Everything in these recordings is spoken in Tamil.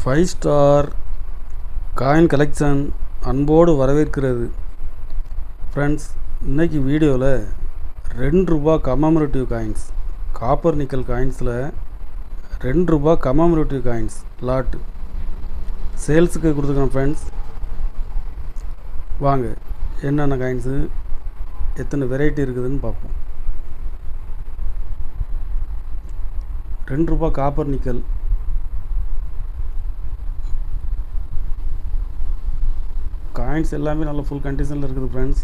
5 ஸ்டார் காயின் கலெக்ஷன் அன்போடு வரவேற்கிறது. ஃப்ரெண்ட்ஸ், இன்றைக்கி வீடியோவில் ₹2 கமமரேட்டிவ் காயின்ஸ், காப்பர் நிக்கல் காயின்ஸில் ₹2 கமமரேட்டிவ் காயின்ஸ் லாட்டு சேல்ஸுக்கு கொடுத்துருக்கோம். ஃப்ரெண்ட்ஸ், வாங்க என்னென்ன காயின்ஸு, எத்தனை வெரைட்டி இருக்குதுன்னு பார்ப்போம். ₹2 காப்பர் நிக்கல் காயின்ஸ் எல்லாமே நல்ல ஃபுல் கண்டிஷனில் இருக்குது. ஃப்ரெண்ட்ஸ்,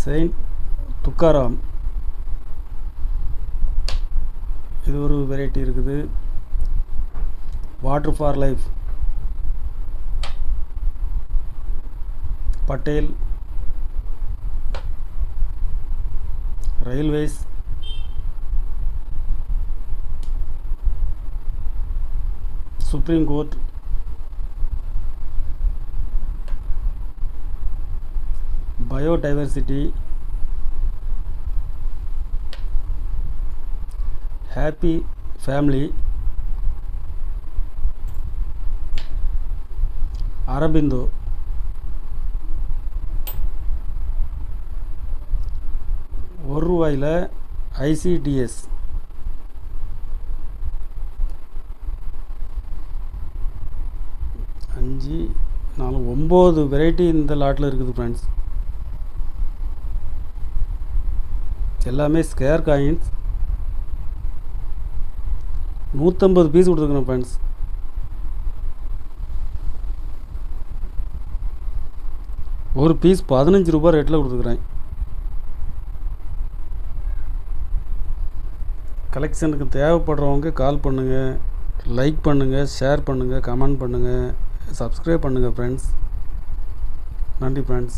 செயின்ட் துக்காராம் இது ஒரு வெரைட்டி இருக்குது. Water for life Patel railways supreme court biodiversity happy family Aurobindo ₹1 ICDS அஞ்சு 4 9 வெரைட்டி இந்த லாட்டில் இருக்குது. ஃப்ரெண்ட்ஸ், எல்லாமே ஸ்கேர் காயின்ஸ். 150 பீஸ் கொடுத்துருக்குறோம். ஃப்ரெண்ட்ஸ், ஒரு பீஸ் ₹15 ரேட்டில் கொடுத்துருக்குறேன். கலெக்ஷனுக்கு தேவைப்படுறவங்க கால் பண்ணுங்கள், லைக் பண்ணுங்கள், ஷேர் பண்ணுங்கள், கமெண்ட் பண்ணுங்கள், சப்ஸ்கிரைப் பண்ணுங்கள். ஃப்ரெண்ட்ஸ், நன்றி. ஃப்ரெண்ட்ஸ்.